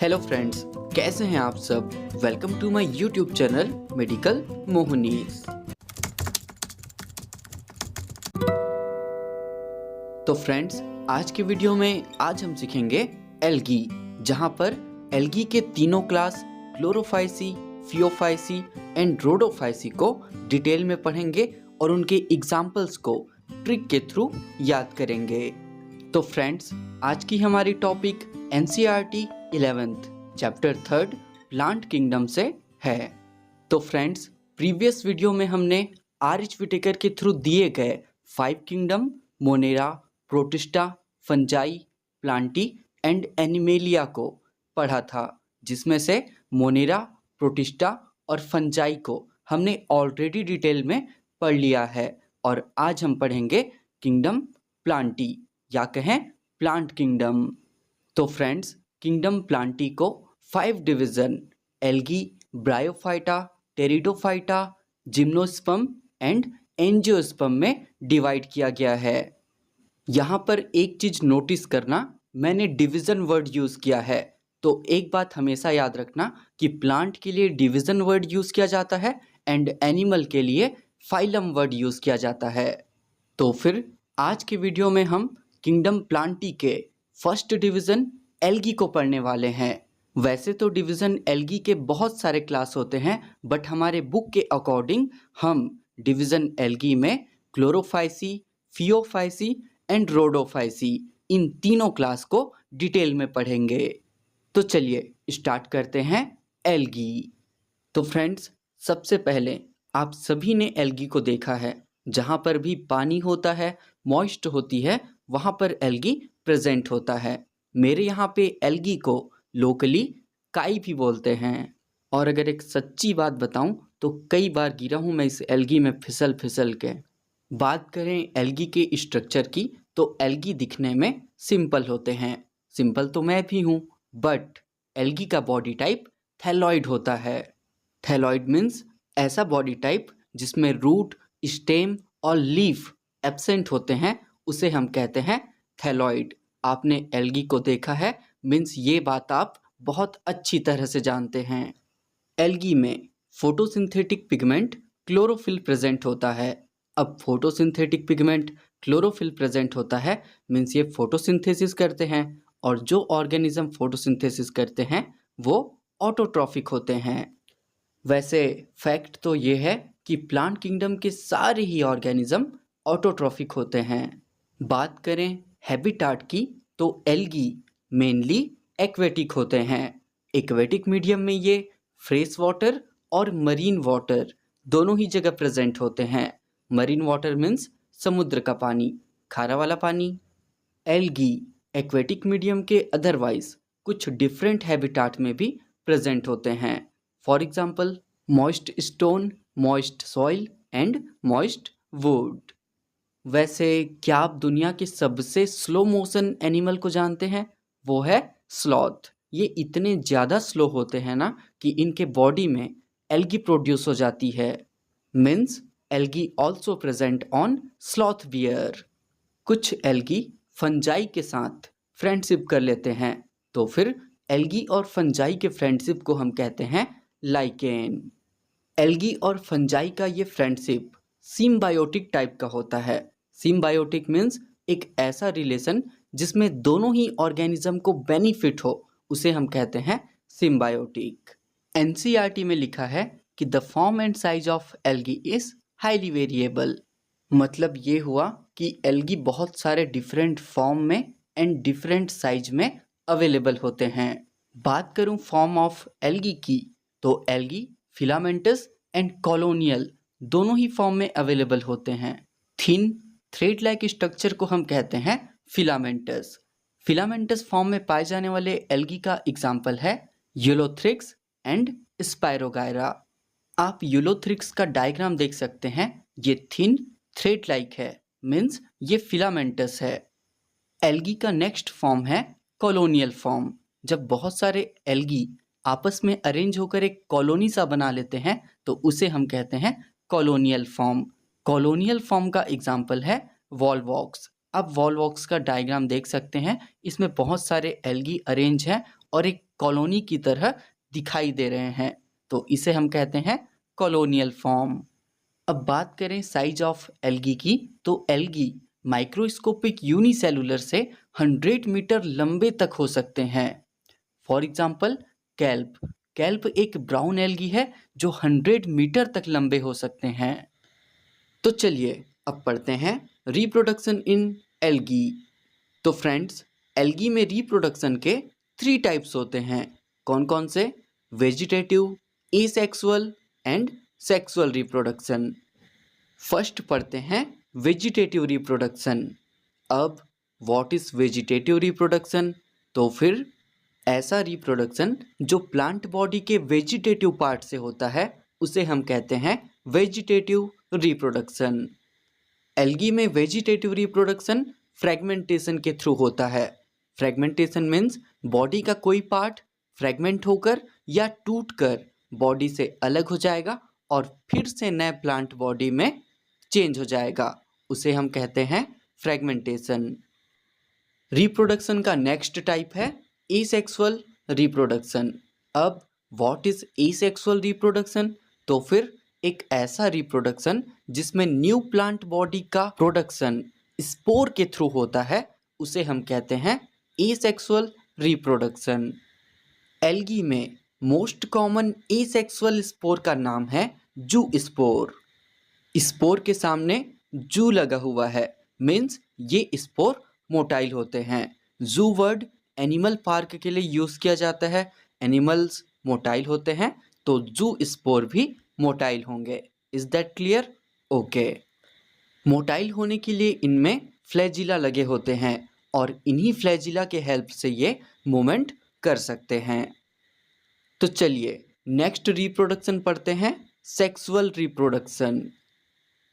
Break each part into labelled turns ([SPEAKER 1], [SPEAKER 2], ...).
[SPEAKER 1] Hello friends, कैसे हैं आप सब। Welcome to my YouTube channel medical Mohnish. तो फ्रेंड्स, आज के वीडियो में आज हम सीखेंगे एल्गी, जहां पर एल्गी के तीनों class Chlorophyceae, Phaeophyceae and Rhodophyceae को डिटेल में पढ़ेंगे और उनके एग्जाम्पल्स को ट्रिक के थ्रू याद करेंगे। तो फ्रेंड्स, आज की हमारी topic NCERT 11th chapter 3 plant kingdom से है। तो फ्रेंड्स, प्रीवियस वीडियो में हमने R.H. विटेकर के थ्रू दिए गए 5 kingdom Monera, protista, fungi, Plantae and animalia को पढ़ा था, जिसमें से मोनेरा, प्रोटिस्टा और फंजाई को हमने ऑलरेडी डिटेल में पढ़ लिया है। और आज हम पढ़ेंगे किंगडम प्लांटी या कहें प्लांट किंगडम। तो फ्रेंड्स, किंगडम प्लांटी को 5 division algae, bryophyta, pteridophyta, gymnosperm and angiosperm में डिवाइड किया गया है। यहाँ पर एक चीज नोटिस करना, मैंने डिवीजन वर्ड यूज किया है, तो एक बात हमेशा याद रखना कि प्लांट के लिए डिवीजन वर्ड यूज किया जाता है एंड एनिमल के लिए फाइलम वर्ड यूज किया जाता है। तो फिर आज के वीडियो में हम किंगडम प्लांटी के फर्स्ट डिवीजन एल्गी को पढ़ने वाले हैं। वैसे तो डिवीजन एल्गी के बहुत सारे क्लास होते हैं, बट हमारे बुक के अकॉर्डिंग हम डिवीजन एल्गी में क्लोरोफाइसी, फियोफाइसी एंड रोडोफाइसी इन तीनों क्लास को डिटेल में पढ़ेंगे। तो चलिए स्टार्ट करते हैं एल्गी। तो फ्रेंड्स, सबसे पहले आप सभी ने एल्गी को देखा है, जहाँ पर भी पानी होता है, मॉइस्ट होती है, वहाँ पर एल्गी प्रेजेंट होता है। मेरे यहाँ पे एल्गी को लोकली काई भी बोलते हैं। और अगर एक सच्ची बात बताऊं तो कई बार गिरा हूँ मैं इस एल्गी में फिसल फिसल के। बात करें एल्गी के स्ट्रक्चर की, तो एल्गी दिखने में सिंपल होते हैं। सिंपल तो मैं भी हूँ, बट एल्गी का बॉडी टाइप थैलॉइड होता है। थैलॉइड मीन्स ऐसा बॉडी टाइप जिसमें रूट, स्टेम और लीफ एब्सेंट होते हैं, उसे हम कहते हैं थैलॉइड। आपने एल्गी को देखा है, मीन्स ये बात आप बहुत अच्छी तरह से जानते हैं। एल्गी में फोटोसिंथेटिक पिगमेंट क्लोरोफिल प्रेजेंट होता है। अब फोटोसिंथेटिक पिगमेंट क्लोरोफिल प्रेजेंट होता है, मीन्स ये फोटोसिंथेसिस करते हैं, और जो ऑर्गेनिज्म फोटोसिंथेसिस करते हैं वो ऑटोट्रॉफिक होते हैं। वैसे फैक्ट तो ये है कि प्लांट किंगडम के सारे ही ऑर्गेनिज्म ऑटोट्रॉफिक होते हैं। बात करें हैबिटाट की, तो एल्गी मेनली एक्वेटिक होते हैं। एक्वेटिक मीडियम में ये फ्रेश वाटर और मरीन वाटर दोनों ही जगह प्रेजेंट होते हैं। मरीन वाटर मीन्स समुद्र का पानी, खारा वाला पानी। एल्गी एक्वेटिक मीडियम के अदरवाइज कुछ डिफरेंट हैबिटाट में भी प्रेजेंट होते हैं। For example moist stone, moist soil and moist would. वैसे क्या आप दुनिया के सबसे स्लो मोशन एनिमल को जानते हैं? वो है स्लॉथ। ये इतने ज़्यादा स्लो होते हैं ना कि इनके बॉडी में एल्गी प्रोड्यूस हो जाती है। Means algae also present on sloth bear. कुछ एल्गी फंजाई के साथ फ्रेंडशिप कर लेते हैं, तो फिर एल्गी और फंजाई के फ्रेंडशिप को हम कहते हैं लाइकेन। एल्गी और फंजाई का ये फ्रेंडशिप सिम्बायोटिक टाइप का होता है। सिम्बायोटिक मीन्स एक ऐसा रिलेशन जिसमें दोनों ही ऑर्गेनिज्म को बेनिफिट हो, उसे हम कहते हैं सिम्बायोटिक। NCERT में लिखा है कि the form and size of algae is highly variable. मतलब ये हुआ कि एल्गी बहुत सारे डिफरेंट फॉर्म में एंड डिफरेंट साइज में अवेलेबल होते हैं। बात करूं फॉर्म ऑफ एल्गी की, तो एल्गी फिलामेंटस एंड कॉलोनियल दोनों ही फॉर्म में अवेलेबल होते हैं। थिन थ्रेड लाइक स्ट्रक्चर को हम कहते हैं फिलामेंटस। फिलामेंटस फॉर्म में पाए जाने वाले एल्गी का एग्जाम्पल है यूलोथ्रिक्स एंड स्पायरोगायरा। आप यूलोथ्रिक्स का डायग्राम देख सकते हैं, ये थिन थ्रेड लाइक है, मीन्स ये फिलामेंटस है। एल्गी का नेक्स्ट फॉर्म है कॉलोनियल फॉर्म। जब बहुत सारे एल्गी आपस में अरेंज होकर एक कॉलोनी सा बना लेते हैं, तो उसे हम कहते हैं कॉलोनियल फॉर्म। कॉलोनियल फॉर्म का एग्जाम्पल है वॉलवॉक्स। आप वॉलवॉक्स का डायग्राम देख सकते हैं, इसमें बहुत सारे एल्गी अरेंज हैं और एक कॉलोनी की तरह दिखाई दे रहे हैं, तो इसे हम कहते हैं कॉलोनियल फॉर्म। अब बात करें साइज ऑफ एल्गी की, तो एल्गी माइक्रोस्कोपिक यूनिसेलुलर से 100 मीटर लंबे तक हो सकते हैं। फॉर एग्जाम्पल कैल्प, कैल्प एक ब्राउन एल्गी है जो 100 मीटर तक लंबे हो सकते हैं। तो चलिए अब पढ़ते हैं रिप्रोडक्शन इन एल्गी। तो फ्रेंड्स, एल्गी में रिप्रोडक्शन के 3 टाइप्स होते हैं। कौन कौन से? Vegetative, asexual and sexual reproduction. First पढ़ते हैं वेजिटेटिव रिप्रोडक्शन। अब व्हाट इज वेजिटेटिव रिप्रोडक्शन? तो फिर ऐसा रिप्रोडक्शन जो प्लांट बॉडी के वेजिटेटिव पार्ट से होता है उसे हम कहते हैं वेजिटेटिव रिप्रोडक्शन। एल्गी में वेजिटेटिव रिप्रोडक्शन फ्रेगमेंटेशन के थ्रू होता है। फ्रेगमेंटेशन मीन्स बॉडी का कोई पार्ट फ्रेगमेंट होकर या टूटकर बॉडी से अलग हो जाएगा और फिर से नए प्लांट बॉडी में चेंज हो जाएगा, उसे हम कहते हैं फ्रेगमेंटेशन। रिप्रोडक्शन का नेक्स्ट टाइप है एसेक्सुअल रिप्रोडक्शन। अब व्हाट इज एसेक्सुअल रिप्रोडक्शन? तो फिर एक ऐसा रिप्रोडक्शन जिसमें न्यू प्लांट बॉडी का प्रोडक्शन स्पोर के थ्रू होता है उसे हम कहते हैं एसेक्सुअल रिप्रोडक्शन। एल्गी में मोस्ट कॉमन एसेक्सुअल स्पोर का नाम है जू स्पोर। स्पोर के सामने जू लगा हुआ है, मीन्स ये स्पोर मोटाइल होते हैं। जू वर्ड एनिमल पार्क के लिए यूज किया जाता है। एनिमल्स मोटाइल होते हैं तो जू स्पोर भी मोटाइल होंगे। Is that clear? Okay. Motile होने के लिए इनमें फ्लैजिला लगे होते हैं और इन्हीं फ्लैजिला के हेल्प से ये मूवमेंट कर सकते हैं। तो चलिए नेक्स्ट रिप्रोडक्शन पढ़ते हैं, सेक्सुअल रिप्रोडक्शन।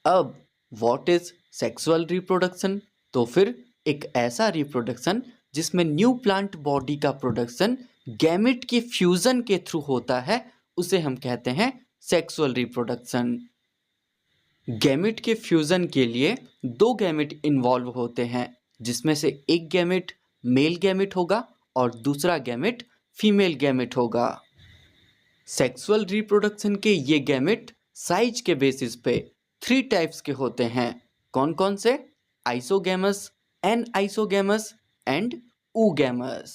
[SPEAKER 1] अब व्हाट इज सेक्सुअल रिप्रोडक्शन? तो फिर एक ऐसा रिप्रोडक्शन जिसमें न्यू प्लांट बॉडी का प्रोडक्शन गैमेट के फ्यूजन के थ्रू होता है उसे हम कहते हैं सेक्सुअल रिप्रोडक्शन। गैमेट के फ्यूजन के लिए 2 गैमेट इन्वॉल्व होते हैं, जिसमें से एक गैमेट मेल गैमेट होगा और दूसरा गैमेट फीमेल गैमेट होगा। सेक्सुअल रिप्रोडक्शन के ये गैमेट साइज के बेसिस पे 3 टाइप्स के होते हैं। कौन कौन से? Isogamous, anisogamous and oogamous.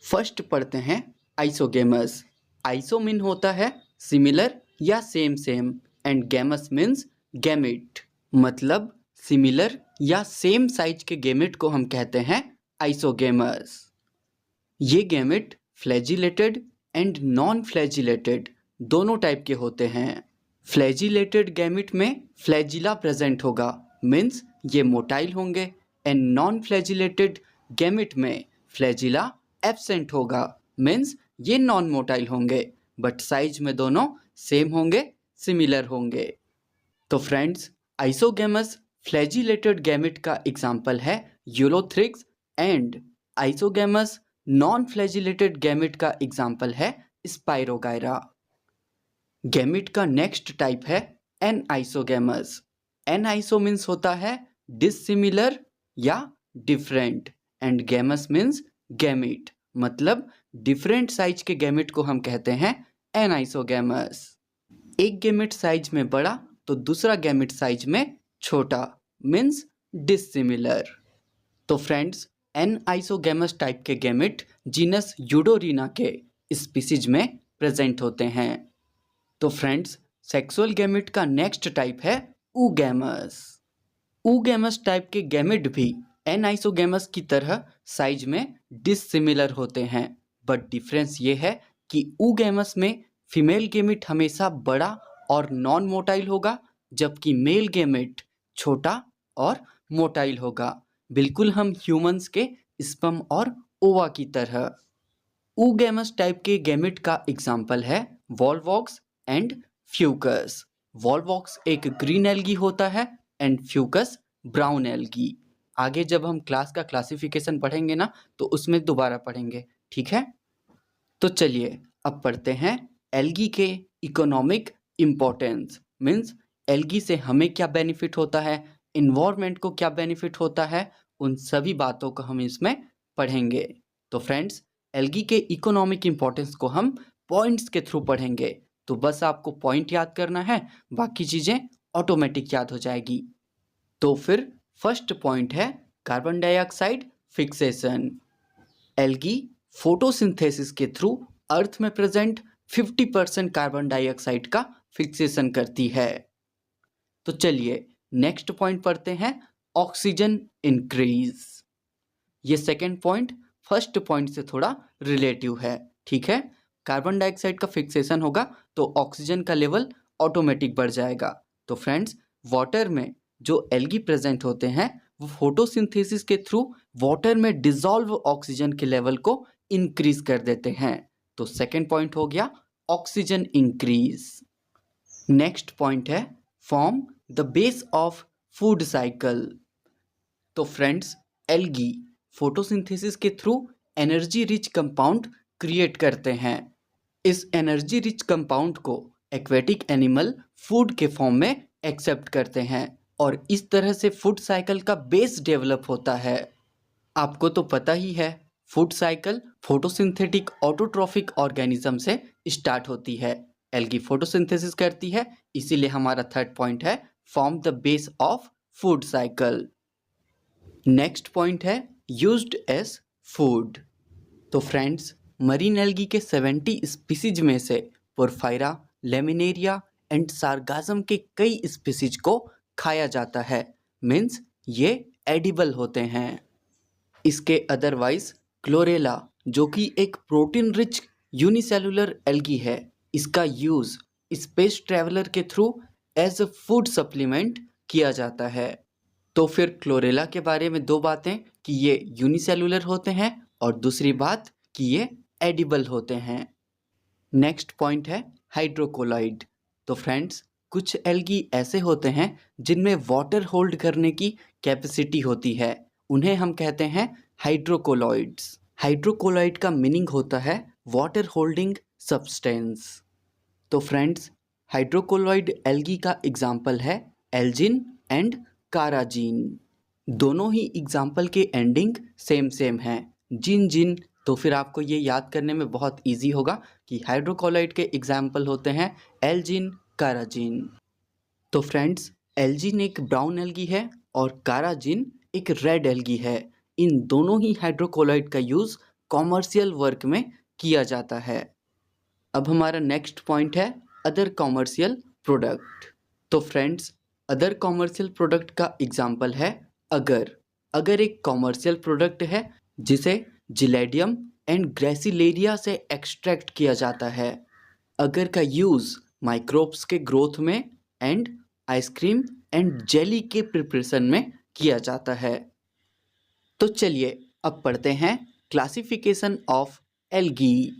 [SPEAKER 1] First पढ़ते हैं आइसोगैमस। आइसो मीन होता है सिमिलर या same same and gamous means gamete, मतलब सिमिलर या सेम साइज के गैमेट को हम कहते हैं आइसोगैमस। ये gamete flagellated and non flagellated दोनों टाइप के होते हैं। फ्लैजिलेटेड गैमेट में फ्लैजिला प्रेजेंट होगा, मीन्स ये मोटाइल होंगे, एंड नॉन फ्लैजिलेटेड गैमेट में फ्लैजिला एब्सेंट होगा, मीन्स ये नॉन मोटाइल होंगे, बट साइज में दोनों सेम होंगे, सिमिलर होंगे। तो फ्रेंड्स, आइसोगैमस फ्लैजिलेटेड गैमेट का एग्जाम्पल है Ulothrix and isogamous non flagellated gamete का एग्जाम्पल है स्पाइरोगायरा। गैमेट का नेक्स्ट टाइप है एनआइसोगैमस। एनआइसो मीन्स होता है डिसिमिलर या different and gamous means gamete, मतलब डिफरेंट साइज के गैमेट को हम कहते हैं एनआइसोगैमस। एक गैमेट साइज में बड़ा तो दूसरा गैमेट साइज में छोटा, मीन्स डिसिमिलर। तो फ्रेंड्स, एनआइसोगैमस टाइप के गैमेट जीनस यूडोरिना के स्पीसीज में प्रेजेंट होते हैं। तो फ्रेंड्स, सेक्सुअल गैमेट का नेक्स्ट टाइप है ऊगैमस। ऊगैमस टाइप के गैमेट भी एनआइसोगैमस की तरह साइज में डिसिमिलर होते हैं, बट डिफरेंस ये है कि ऊगैमस में फीमेल गैमेट हमेशा बड़ा और नॉन मोटाइल होगा, जबकि मेल गैमेट छोटा और मोटाइल होगा, बिल्कुल हम ह्यूमंस के स्पर्म और ओवा की तरह। ऊगैमस टाइप के गैमेट का एग्जाम्पल है वॉल्वॉक्स एंड फ्यूकस। वॉल्वॉक्स एक ग्रीन एल्गी होता है एंड फ्यूकस ब्राउन एल्गी। आगे जब हम क्लास का क्लासिफिकेशन पढ़ेंगे ना तो उसमें दोबारा पढ़ेंगे, ठीक है? तो चलिए अब पढ़ते हैं एल्गी के इकोनॉमिक इम्पोर्टेंस, मीन्स एल्गी से हमें क्या बेनिफिट होता है, इन्वायरमेंट को क्या बेनिफिट होता है, उन सभी बातों को हम इसमें पढ़ेंगे। तो फ्रेंड्स, एल्गी के इकोनॉमिक इम्पोर्टेंस को हम पॉइंट्स के थ्रू पढ़ेंगे। तो बस आपको पॉइंट याद करना है, बाकी चीज़ें ऑटोमेटिक याद हो जाएगी। तो फिर फर्स्ट पॉइंट है carbon dioxide fixation. Algae photosynthesis के थ्रू अर्थ में प्रेजेंट 50% कार्बन डाइऑक्साइड का फिक्सेशन करती है। तो चलिए नेक्स्ट पॉइंट पढ़ते हैं, ऑक्सीजन इंक्रीज। ये सेकेंड पॉइंट फर्स्ट पॉइंट से थोड़ा रिलेटिव है, ठीक है। कार्बन डाइऑक्साइड का फिक्सेशन होगा तो ऑक्सीजन का लेवल ऑटोमेटिक बढ़ जाएगा। तो फ्रेंड्स, वाटर में जो एल्गी प्रेजेंट होते हैं वो फोटोसिंथेसिस के थ्रू वाटर में डिसॉल्व ऑक्सीजन के लेवल को इंक्रीज कर देते हैं। तो सेकेंड पॉइंट हो गया ऑक्सीजन इंक्रीज। नेक्स्ट पॉइंट है form the base of food cycle. तो फ्रेंड्स, एल्गी फोटोसिंथेसिस के through energy rich compound create करते हैं। इस एनर्जी रिच कंपाउंड को एक्वेटिक एनिमल फूड के फॉर्म में एक्सेप्ट करते हैं और इस तरह से फूड साइकिल का बेस डेवलप होता है। आपको तो पता ही है, food cycle photosynthetic autotrophic organism से स्टार्ट होती है। एल्गी फोटोसिंथेसिस करती है, इसीलिए हमारा थर्ड पॉइंट है form the base of food cycle. Next point है यूज्ड एज फूड। तो फ्रेंड्स, मरीन एल्गी के 70 स्पीसीज में से पोरफायरा, लेमिनेरिया एंड सार्गाज्म के कई स्पीसीज को खाया जाता है, मीन्स ये एडिबल होते हैं। इसके अदरवाइज क्लोरेला, जो कि एक प्रोटीन रिच यूनिसेलुलर एल्गी है, इसका यूज़ स्पेस ट्रैवलर के through as a food supplement किया जाता है। तो फिर क्लोरेला के बारे में दो बातें कि ये यूनिसेलुलर होते हैं और दूसरी बात कि ये एडिबल होते हैं। नेक्स्ट पॉइंट है हाइड्रोकोलाइड। तो फ्रेंड्स, कुछ एल्गी ऐसे होते हैं जिनमें वाटर होल्ड करने की कैपेसिटी होती है, उन्हें हम कहते हैं हाइड्रोकोलॉइड्स। हाइड्रोकोलाइड का मीनिंग होता है वाटर होल्डिंग सब्सटेंस। तो फ्रेंड्स, हाइड्रोकोलॉइड एल्गी का एग्जाम्पल है एल्जिन एंड काराजीन। दोनों ही एग्जाम्पल के एंडिंग सेम हैं, जिन जिन। तो फिर आपको ये याद करने में बहुत इजी होगा कि हाइड्रोकोलाइड के एग्जाम्पल होते हैं एल्जिन, काराजीन। तो फ्रेंड्स, एल्जिन एक ब्राउन एल्गी है और काराजीन एक रेड एल्गी है। इन दोनों ही हाइड्रोकोलाइड का यूज़ कॉमर्शियल वर्क में किया जाता है। अब हमारा नेक्स्ट पॉइंट है अदर कॉमर्शियल प्रोडक्ट। तो फ्रेंड्स, अदर कॉमर्शियल प्रोडक्ट का एग्जाम्पल है अगर एक कॉमर्शियल प्रोडक्ट है जिसे जिलेडियम एंड ग्रेसिलेरिया से एक्सट्रैक्ट किया जाता है। अगर का यूज़ माइक्रोब्स के ग्रोथ में एंड आइसक्रीम एंड जेली के प्रिपरेशन में किया जाता है। तो चलिए अब पढ़ते हैं क्लासिफिकेशन ऑफ एल्गी।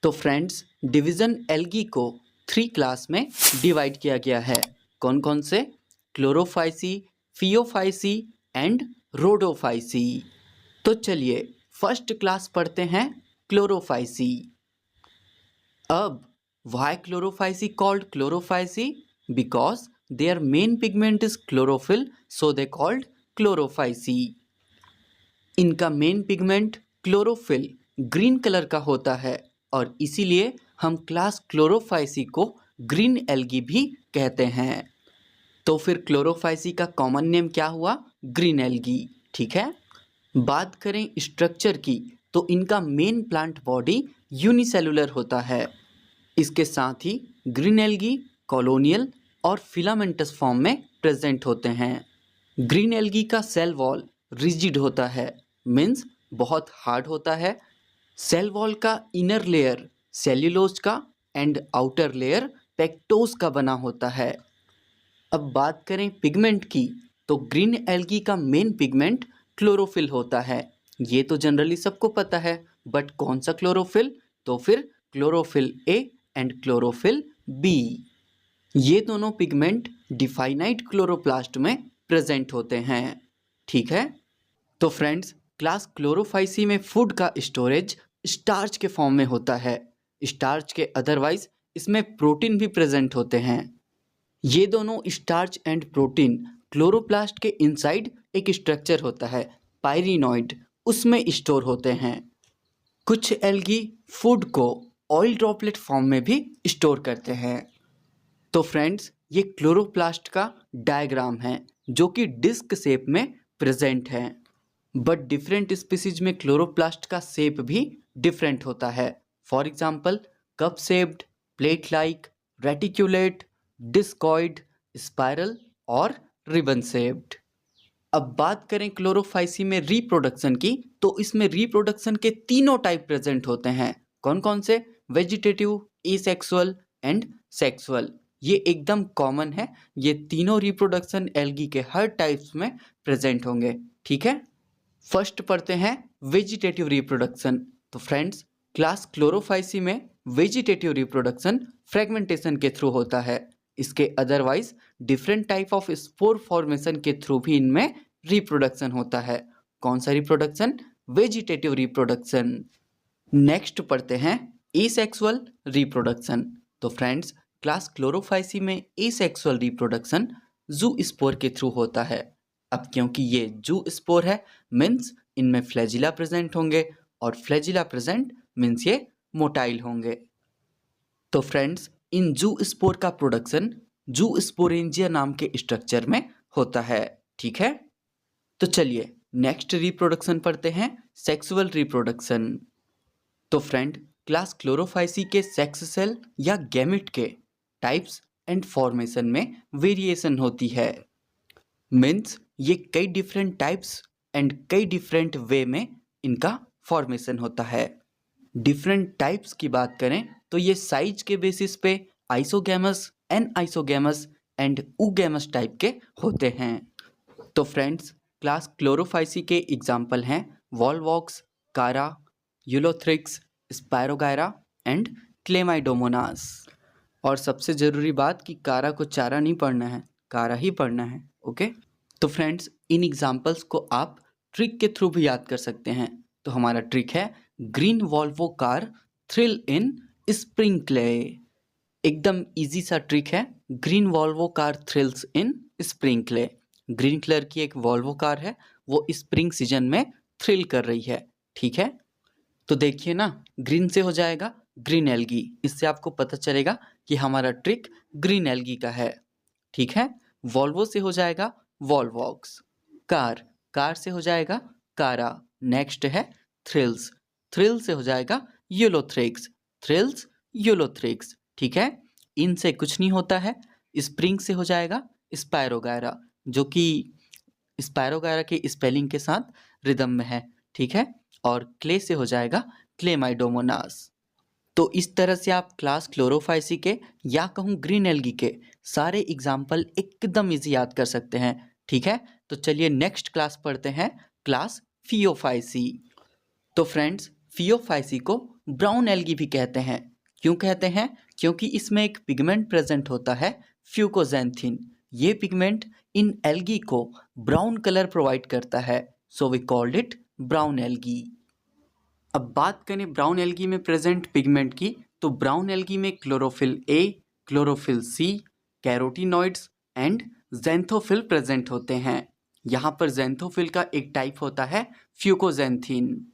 [SPEAKER 1] तो फ्रेंड्स, डिवीज़न एल्गी को 3 क्लास में डिवाइड किया गया है। कौन कौन से? Chlorophyceae, Phaeophyceae and Rhodophyceae. तो चलिए फर्स्ट क्लास पढ़ते हैं क्लोरोफाइसी। अब why Chlorophyceae called Chlorophyceae? Because their main pigment is chlorophyll, so they called Chlorophyceae. इनका main pigment chlorophyll green colour का होता है और इसीलिए हम क्लास क्लोरोफाइसी को ग्रीन एल्गी भी कहते हैं। तो फिर क्लोरोफाइसी का कॉमन नेम क्या हुआ? ग्रीन एल्गी, ठीक है। बात करें स्ट्रक्चर की तो इनका मेन प्लांट बॉडी यूनिसेलुलर होता है। इसके साथ ही ग्रीन एल्गी कॉलोनियल और फिलामेंटस फॉर्म में प्रेजेंट होते हैं। ग्रीन एल्गी का सेल वॉल रिजिड होता है, मीन्स बहुत हार्ड होता है। सेल वॉल का इनर लेयर सेल्यूलोज का एंड आउटर लेयर पेक्टोज का बना होता है। अब बात करें पिगमेंट की तो ग्रीन एल्गी का मेन पिगमेंट क्लोरोफिल होता है। ये तो जनरली सबको पता है, बट कौन सा क्लोरोफिल? तो फिर chlorophyll a and chlorophyll b. ये दोनों पिगमेंट डिफाइनाइट क्लोरोप्लास्ट में प्रेजेंट होते हैं, ठीक है। तो फ्रेंड्स, क्लास क्लोरोफाइसी में फूड का स्टोरेज स्टार्च के फॉर्म में होता है। स्टार्च के अदरवाइज इसमें प्रोटीन भी प्रेजेंट होते हैं। ये दोनों स्टार्च एंड प्रोटीन क्लोरोप्लास्ट के इनसाइड एक स्ट्रक्चर होता है पायरिनॉइड, उसमें स्टोर होते हैं। कुछ एल्गी फूड को ऑयल ड्रॉपलेट फॉर्म में भी स्टोर करते हैं। तो फ्रेंड्स, ये क्लोरोप्लास्ट का डायग्राम है जो कि डिस्क शेप में प्रेजेंट है। बट डिफरेंट स्पीसीज में क्लोरोप्लास्ट का शेप भी डिफरेंट होता है। For example, cup shaped, plate like, reticulate, discoid, spiral और रिबन शेप्ड। अब बात करें क्लोरोफाइसी में रिप्रोडक्शन की, तो इसमें रिप्रोडक्शन के तीनों टाइप प्रेजेंट होते हैं। कौन कौन से? Vegetative, asexual and sexual. ये एकदम कॉमन है, ये तीनों रिप्रोडक्शन एल्गी के हर टाइप्स में प्रेजेंट होंगे। ठीक है, फर्स्ट पढ़ते हैं वेजिटेटिव रिप्रोडक्शन। तो फ्रेंड्स, क्लास क्लोरोफाइसी में वेजिटेटिव रिप्रोडक्शन फ्रेगमेंटेशन के थ्रू होता है। इसके otherwise different type of spore formation के थ्रू भी इनमें रिप्रोडक्शन होता है। कौन सा रिप्रोडक्शन? Vegetative reproduction. नेक्स्ट पढ़ते हैं एसेक्सुअल रिप्रोडक्शन। तो फ्रेंड्स, क्लास क्लोरोफाइसी में एसेक्सुअल रिप्रोडक्शन जू स्पोर के थ्रू होता है। अब क्योंकि ये जू स्पोर है, मीन्स इनमें फ्लैजिला प्रेजेंट होंगे, और फ्लैजिला प्रेजेंट मीन्स ये मोटाइल होंगे। तो फ्रेंड्स, इन जू स्पोर का प्रोडक्शन जू स्पोरेंजिया नाम के स्ट्रक्चर में होता है। ठीक है, तो चलिए नेक्स्ट रिप्रोडक्शन पढ़ते हैं, सेक्सुअल रिप्रोडक्शन। तो फ्रेंड, क्लास क्लोरोफाइसी के सेक्स सेल या गैमेट के टाइप्स एंड फॉर्मेशन में वेरिएशन होती है। मीन्स ये कई डिफरेंट टाइप्स एंड कई डिफरेंट वे में इनका फॉर्मेशन होता है। डिफरेंट टाइप्स की बात करें तो ये साइज के बेसिस पे isogamous, anisogamous and oogamous type के होते हैं। तो फ्रेंड्स, क्लास क्लोरोफाइसी के एग्जाम्पल हैं वॉलवॉक्स, कारा, यूलोथ्रिक्स, स्पायरोगायरा एंड क्लेमाइडोमोनास। और सबसे ज़रूरी बात कि कारा को चारा नहीं पढ़ना है, कारा ही पढ़ना है। ओके, तो फ्रेंड्स, इन एग्जाम्पल्स को आप ट्रिक के थ्रू भी याद कर सकते हैं। तो हमारा ट्रिक है ग्रीन वॉल्वो कार थ्रिल इन स्प्रिंग क्ले। एकदम इजी सा ट्रिक है, ग्रीन वॉल्वो कार थ्रिल्स इन स्प्रिंग क्ले। ग्रीन कलर की एक वॉल्वो कार है, वो स्प्रिंग सीजन में थ्रिल कर रही है। ठीक है, तो देखिए ना, ग्रीन से हो जाएगा ग्रीन एल्गी। इससे आपको पता चलेगा कि हमारा ट्रिक ग्रीन एल्गी का है। ठीक है, वॉल्वो से हो जाएगा वॉलवॉक्स, कार, कार से हो जाएगा कारा। नेक्स्ट है थ्रिल्स, थ्रिल से हो जाएगा यूलोथ्रिक्स, थ्रिल्स यूलोथ्रिक्स। ठीक है, इनसे कुछ नहीं होता है। स्प्रिंग से हो जाएगा स्पायरोगायरा, जो कि स्पायरोगायरा के स्पेलिंग के साथ रिदम में है। ठीक है, और क्ले से हो जाएगा क्लेमाइडोमोनास। तो इस तरह से आप क्लास क्लोरोफाइसी के या कहूँ ग्रीन एल्गी के सारे एग्जाम्पल एकदम इजी याद कर सकते हैं। ठीक है, तो चलिए नेक्स्ट क्लास पढ़ते हैं, क्लास फियोफाइसी। तो फ्रेंड्स, फियोफाइसी को ब्राउन एल्गी भी कहते हैं। क्यों कहते हैं? क्योंकि इसमें एक पिगमेंट प्रेजेंट होता है फ्यूकोजेंथिन। ये पिगमेंट इन एल्गी को ब्राउन कलर प्रोवाइड करता है, so we called it brown algae. अब बात करें ब्राउन एल्गी में प्रेजेंट पिगमेंट की, तो ब्राउन एल्गी में chlorophyll a, chlorophyll c, carotenoids and xanthophyll present होते हैं। यहाँ पर ज़ैंथोफिल का एक टाइप होता है फ्यूकोजेंथिन,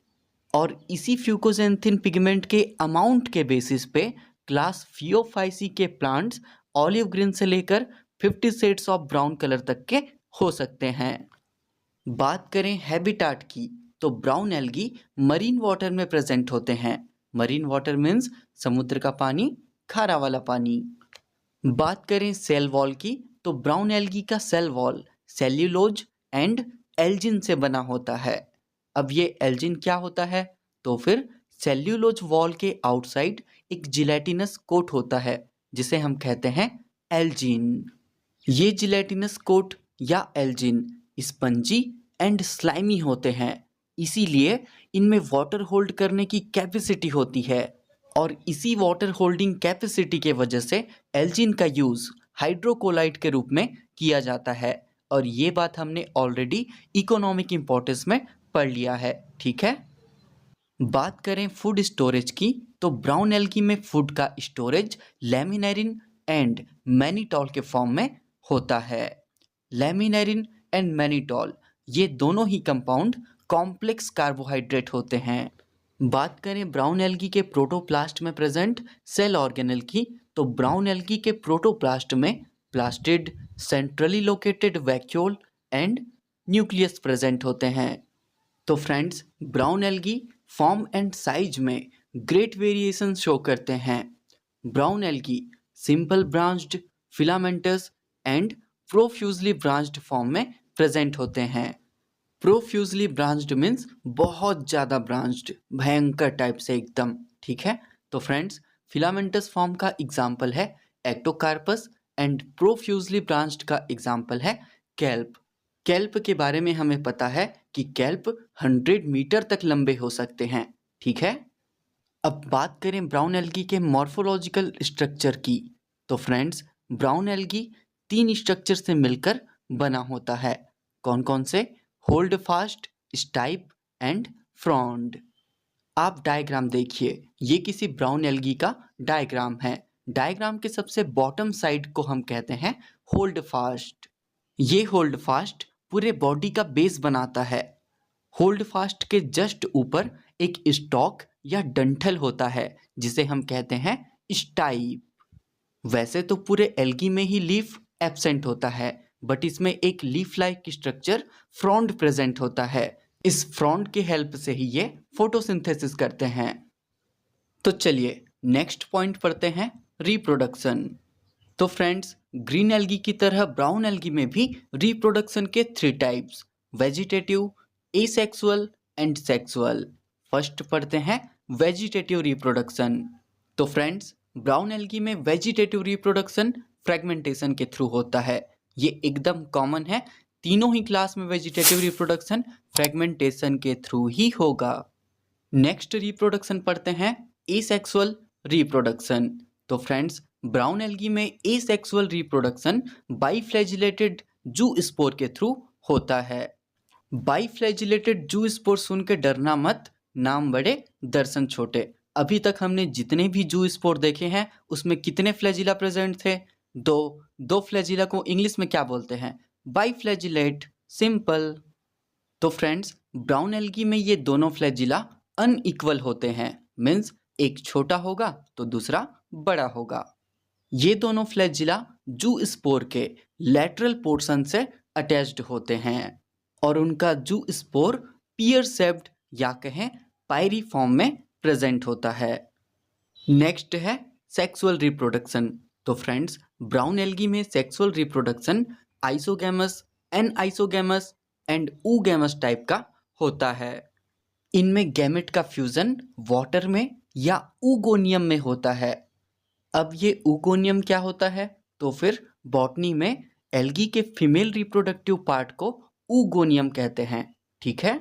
[SPEAKER 1] और इसी फ्यूकोजेंथिन पिगमेंट के अमाउंट के बेसिस पे क्लास फियोफाइसी के प्लांट्स ऑलिव ग्रीन से लेकर 50 शेड्स ऑफ ब्राउन कलर तक के हो सकते हैं। बात करें हैबिटाट की, तो ब्राउन एल्गी मरीन वाटर में प्रेजेंट होते हैं। मरीन वाटर मीन्स समुद्र का पानी, खारा वाला पानी। बात करें सेल वॉल की, तो ब्राउन एल्गी का cell wall cellulose and algin से बना होता है। अब ये एल्जिन क्या होता है? तो फिर सेल्यूलोज वॉल के आउटसाइड एक जिलेटिनस कोट होता है जिसे हम कहते हैं एल्जिन। ये जिलेटिनस कोट या एल्जिन स्पंजी एंड स्लाइमी होते हैं, इसीलिए इनमें वाटर होल्ड करने की कैपेसिटी होती है, और इसी वाटर होल्डिंग कैपेसिटी के वजह से एल्जिन का यूज़ हाइड्रोकोलाइट के रूप में किया जाता है। और ये बात हमने ऑलरेडी इकोनॉमिक इम्पोर्टेंस में पढ़ लिया है। ठीक है, बात करें फूड स्टोरेज की, तो ब्राउन एल्गी में फूड का स्टोरेज लैमिनेरिन एंड मैनिटॉल के फॉर्म में होता है। लैमिनेरिन एंड मैनिटॉल ये दोनों ही कंपाउंड कॉम्प्लेक्स कार्बोहाइड्रेट होते हैं। बात करें ब्राउन एल्गी के प्रोटोप्लास्ट में प्रेजेंट सेल ऑर्गेनेल की, तो ब्राउन एल्गी के प्रोटोप्लास्ट में plastid, centrally located vacuole and nucleus present होते हैं। तो friends, brown algae form and size में ग्रेट वेरिएशन शो करते हैं। Brown algae simple branched, filamentous and profusely branched form में प्रेजेंट होते हैं। प्रोफ्यूजली ब्रांच्ड मीन्स बहुत ज़्यादा ब्रांच्ड, भयंकर टाइप से एकदम, ठीक है। तो फ्रेंड्स, फिलामेंटस फॉर्म का एग्जाम्पल है एक्टोकार्पस एंड प्रोफ्यूजली ब्रांच्ड का एग्जाम्पल है कैल्प। कैल्प के बारे में हमें पता है कि कैल्प 100 मीटर तक लंबे हो सकते हैं, ठीक है। अब बात करें ब्राउन एल्गी के मॉर्फोलॉजिकल स्ट्रक्चर की, तो फ्रेंड्स, ब्राउन एल्गी 3 स्ट्रक्चर से मिलकर बना होता है। कौन कौन से? Hold fast, stipe and frond. आप डायग्राम देखिए, ये किसी ब्राउन एल्गी का डायग्राम है। डायग्राम के सबसे बॉटम साइड को हम कहते हैं होल्ड फास्ट। ये होल्ड फास्ट पूरे बॉडी का बेस बनाता है। होल्ड फास्ट के जस्ट ऊपर एक स्टॉक या डंठल होता है जिसे हम कहते हैं स्टाइप। वैसे तो पूरे एल्गी में ही लीफ एब्सेंट होता है, बट इसमें एक leaf like structure frond present होता है। इस फ्रॉन्ड के हेल्प से ही ये फोटोसिंथेसिस करते हैं। तो चलिए नेक्स्ट पॉइंट पढ़ते हैं, रिप्रोडक्शन। तो फ्रेंड्स, ग्रीन एल्गी की तरह ब्राउन एल्गी में भी रिप्रोडक्शन के 3 types, vegetative, asexual and sexual. First पढ़ते हैं वेजिटेटिव रिप्रोडक्शन। तो फ्रेंड्स, ब्राउन एल्गी में वेजिटेटिव रिप्रोडक्शन फ्रेगमेंटेशन के थ्रू होता है। ये एकदम कॉमन है, तीनों ही क्लास में वेजिटेटिव रिप्रोडक्शन फ्रेगमेंटेशन के थ्रू ही होगा। नेक्स्ट रिप्रोडक्शन पढ़ते हैं एसेक्सुअल रिप्रोडक्शन। तो फ्रेंड्स, ब्राउन एल्गी में एसेक्सुअल रिप्रोडक्शन बाइफ्लैजिलेटेड जू स्पोर के थ्रू होता है। बाइफ्लैजिलेटेड जू स्पोर सुन के डरना मत, नाम बड़े दर्शन छोटे। अभी तक हमने जितने भी जू स्पोर देखे हैं उसमें कितने फ्लैजिला प्रेजेंट थे? दो फ्लैजिला को इंग्लिश में क्या बोलते हैं? बाइफ्लैजिलेट, सिंपल। तो फ्रेंड्स, ब्राउन एल्गी में ये दोनों फ्लैजिला अनइक्वल होते हैं, मीन्स एक छोटा होगा तो दूसरा बड़ा होगा। ये दोनों फ्लैजिला जू स्पोर के लैटरल पोर्शन से अटैच्ड होते हैं और उनका जू स्पोर पियर शेप्ड या कहें पायरी फॉर्म में प्रेजेंट होता है। नेक्स्ट है सेक्सुअल रिप्रोडक्शन। तो फ्रेंड्स, ब्राउन एल्गी में sexual reproduction isogamous, anisogamous and oogamous type का होता है। इनमें गैमेट का फ्यूजन वाटर में या ऊगोनियम में होता है। अब ये ऊगोनियम क्या होता है? तो फिर बॉटनी में एल्गी के फीमेल रिप्रोडक्टिव पार्ट को ऊगोनियम कहते हैं, ठीक है।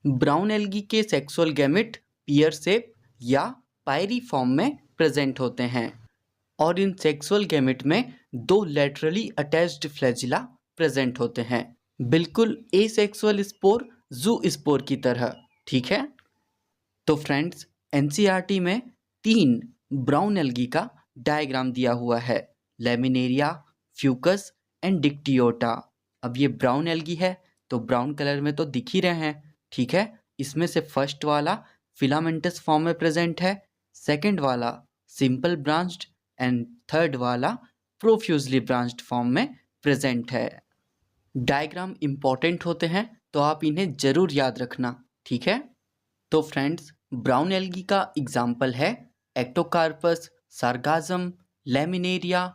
[SPEAKER 1] ब्राउन एल्गी के सेक्सुअल गैमेट पियर शेप या पायरी फॉर्म में प्रेजेंट होते हैं और इन सेक्सुअल गैमेट में 2 लैटरली अटैच्ड फ्लैजिला प्रेजेंट होते हैं, बिल्कुल एसेक्सुअल स्पोर जू स्पोर की तरह, ठीक है। तो फ्रेंड्स, एनसीईआरटी में 3 ब्राउन एल्गी का डायग्राम दिया हुआ है, लैमिनेरिया, फ्यूकस एंड डिक्टियोटा। अब ये ब्राउन एल्गी है तो ब्राउन कलर में तो दिख ही रहे हैं, ठीक है। इसमें से फर्स्ट वाला फिलामेंटस फॉर्म में प्रेजेंट है, सेकंड वाला सिंपल ब्रांच्ड एंड थर्ड वाला प्रोफ्यूजली ब्रांच्ड फॉर्म में प्रेजेंट है। डायग्राम इंपॉर्टेंट होते हैं तो आप इन्हें जरूर याद रखना, ठीक है। तो फ्रेंड्स, ब्राउन एल्गी का एग्जाम्पल है Ectocarpus, Sargassum, Laminaria,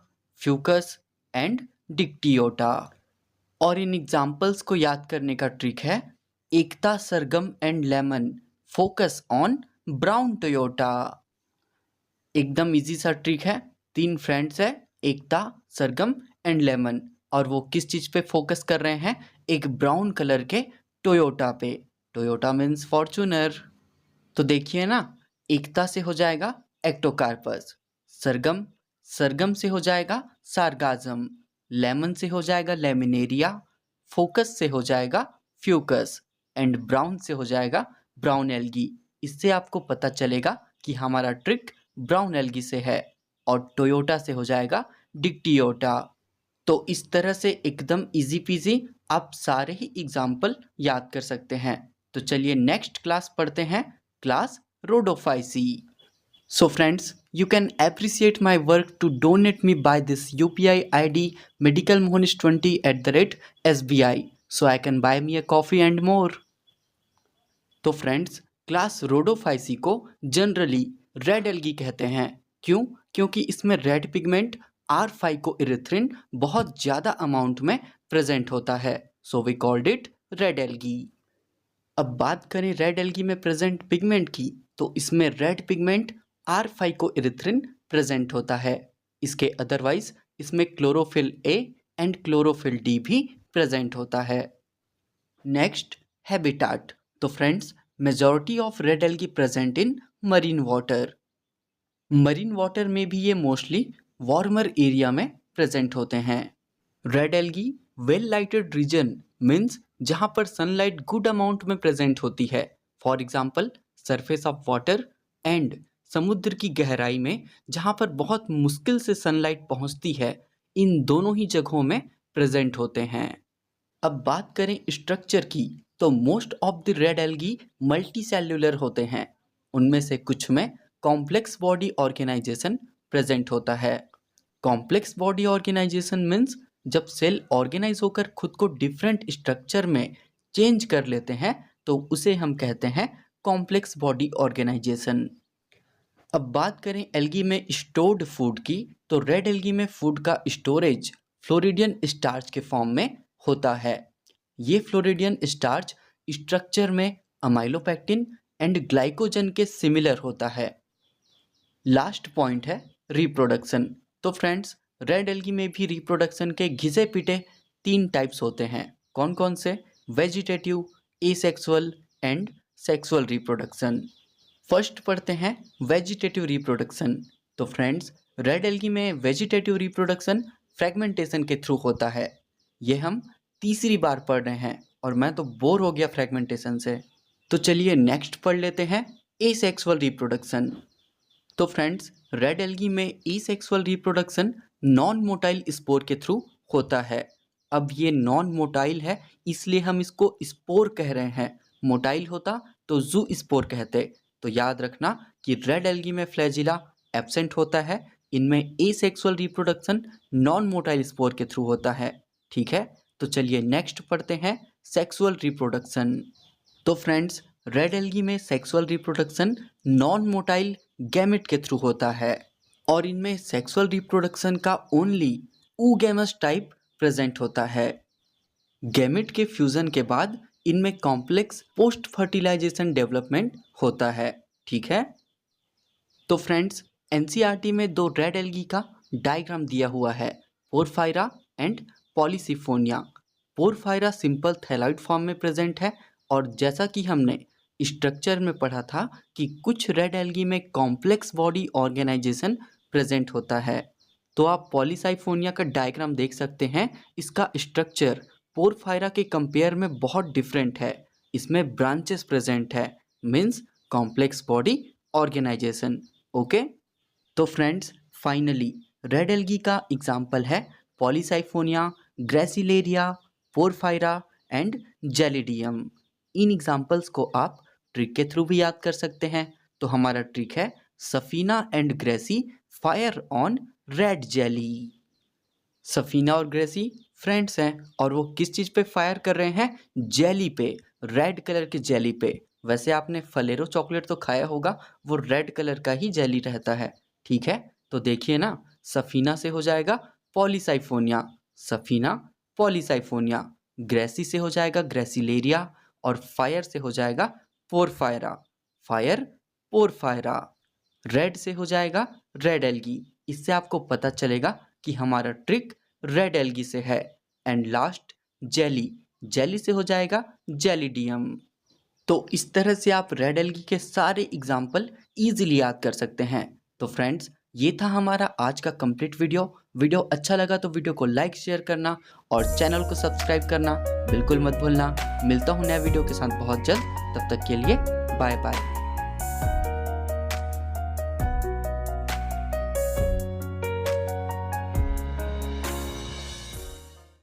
[SPEAKER 1] Fucus and Dictyota. और इन एग्जाम्पल्स को याद करने का ट्रिक है Ekta, Sargam and lemon, focus on brown Toyota. एकदम इजी सा ट्रिक है। 3 फ्रेंड्स है, एकता, सरगम एंड लेमन, और वो किस चीज पे फोकस कर रहे हैं? एक ब्राउन कलर के टोयोटा पे। Toyota means Fortuner. तो देखिए ना, एकता से हो जाएगा एक्टोकार्पस, सरगम से हो जाएगा सार्गाज्म, लेमन से हो जाएगा लैमिनेरिया, फोकस से हो जाएगा फ्यूकस एंड ब्राउन से हो जाएगा ब्राउन एल्गी। इससे आपको पता चलेगा कि हमारा ट्रिक ब्राउन एल्गी से है, और टोयोटा से हो जाएगा डिक्टियोटा। तो इस तरह से एकदम इजी पीजी आप सारे ही एग्जाम्पल याद कर सकते हैं। तो चलिए नेक्स्ट क्लास पढ़ते हैं class Rhodophyceae. So friends, you can appreciate my work to donate me by this UPI ID medicalmohnish20@SBI so I can buy me a coffee and more. तो फ्रेंड्स, क्लास रोडोफाइसी को generally red algae कहते हैं। क्यों? क्योंकि इसमें red pigment R-फाइकोइरिथ्रिन बहुत ज़्यादा amount में प्रेजेंट होता है, so we called it red algae. अब बात करें रेड एल्गी में प्रेजेंट पिगमेंट की, तो इसमें रेड पिगमेंट R-फाइकोइरिथ्रिन प्रेजेंट होता है। इसके अदरवाइज इसमें chlorophyll a and chlorophyll d भी प्रेजेंट होता है। Next, habitat. तो friends, majority of red algae present in marine water. Marine water में भी ये मोस्टली वार्मर एरिया में प्रेजेंट होते हैं। Red algae well lighted region means जहाँ पर सनलाइट गुड अमाउंट में प्रेजेंट होती है, for example surface of water and समुद्र की गहराई में जहाँ पर बहुत मुश्किल से सनलाइट पहुँचती है, इन दोनों ही जगहों में प्रेजेंट होते हैं। अब बात करें स्ट्रक्चर की, तो most of the red algae multi cellular होते हैं। उनमें से कुछ में कॉम्प्लेक्स बॉडी ऑर्गेनाइजेशन प्रेजेंट होता है। कॉम्प्लेक्स बॉडी ऑर्गेनाइजेशन मीन्स जब सेल ऑर्गेनाइज होकर खुद को डिफरेंट स्ट्रक्चर में चेंज कर लेते हैं, तो उसे हम कहते हैं कॉम्प्लेक्स बॉडी ऑर्गेनाइजेशन। अब बात करें एल्गी में स्टोर्ड फूड की, तो रेड एल्गी में फूड का स्टोरेज फ्लोरिडियन स्टार्च के फॉर्म में होता है। ये फ्लोरिडियन स्टार्च स्ट्रक्चर में अमाइलोपेक्टिन एंड ग्लाइकोजन के सिमिलर होता है। लास्ट पॉइंट है रिप्रोडक्शन। तो फ्रेंड्स, रेड एल्गी में भी रिप्रोडक्शन के घिसे पिटे 3 टाइप्स होते हैं। कौन कौन से? Vegetative, asexual and sexual reproduction. First पढ़ते हैं वेजिटेटिव रिप्रोडक्शन। तो फ्रेंड्स, रेड एल्गी में वेजिटेटिव रिप्रोडक्शन फ्रेगमेंटेशन के थ्रू होता है। ये हम तीसरी बार पढ़ रहे हैं और मैं तो बोर हो गया फ्रेगमेंटेशन से। तो चलिए नेक्स्ट पढ़ लेते हैं एसेक्सुअल रिप्रोडक्शन। तो फ्रेंड्स, रेड एल्गी में asexual reproduction non motile spore के थ्रू होता है। अब ये नॉन मोटाइल है इसलिए हम इसको स्पोर कह रहे हैं। मोटाइल होता तो जू स्पोर कहते। तो याद रखना कि रेड एल्गी में फ्लैजिला एब्सेंट होता है, इनमें asexual reproduction non motile spore के थ्रू होता है। ठीक है, तो चलिए नेक्स्ट पढ़ते हैं सेक्सुअल रिप्रोडक्शन। तो फ्रेंड्स, रेड एल्गी में sexual reproduction non motile gamete के थ्रू होता है और इनमें सेक्सुअल रिप्रोडक्शन का ओनली oogamous टाइप प्रेजेंट होता है। गैमेट के फ्यूजन के बाद इनमें कॉम्प्लेक्स पोस्ट फर्टिलाइजेशन डेवलपमेंट होता है। ठीक है, तो फ्रेंड्स, एनसीईआरटी में 2 रेड एल्गी का डायग्राम दिया हुआ है, porphyra and Polysiphonia. Porphyra simple thalloid form में प्रेजेंट है और जैसा कि हमने स्ट्रक्चर में पढ़ा था कि कुछ रेड एल्गी में कॉम्प्लेक्स बॉडी ऑर्गेनाइजेशन प्रेजेंट होता है। तो आप पॉलीसाइफोनिया का डायग्राम देख सकते हैं। इसका स्ट्रक्चर पोरफायरा के कंपेयर में बहुत डिफरेंट है। इसमें ब्रांचेस प्रेजेंट है, means complex body organization. Okay, तो फ्रेंड्स, फाइनली रेड एल्गी का एग्जाम्पल है Polysiphonia, Gracilaria, Porphyra and Gelidium. इन एग्जाम्पल्स को आप ट्रिक के थ्रू भी याद कर सकते हैं। तो हमारा ट्रिक है Safina and Gracy fire on red jelly. Safina और ग्रेसी फ्रेंड्स हैं और वो किस चीज़ पे फायर कर रहे हैं? जेली पे, रेड कलर के जेली पे। वैसे आपने फलेरो चॉकलेट तो खाया होगा, वो रेड कलर का ही जेली रहता है। ठीक है, तो देखिए ना, सफीना से हो जाएगा पॉलीसाइफोनिया, सफीना पॉलीसाइफोनिया। ग्रेसी से हो जाएगा ग्रेसिलेरिया और फायर से हो जाएगा पोरफायरा, फायर पोरफायरा। रेड से हो जाएगा रेड एल्गी। इससे आपको पता चलेगा कि हमारा ट्रिक रेड एल्गी से है। एंड लास्ट जेली, जेली से हो जाएगा जेलिडियम। तो इस तरह से आप रेड एल्गी के सारे एग्जाम्पल इजीली याद कर सकते हैं। तो फ्रेंड्स, ये था हमारा आज का कंप्लीट वीडियो अच्छा लगा तो वीडियो को लाइक शेयर करना और चैनल को सब्सक्राइब करना बिल्कुल मत भूलना। मिलता हूँ नया वीडियो के साथ बहुत जल्द, तब तक के लिए बाय बाय।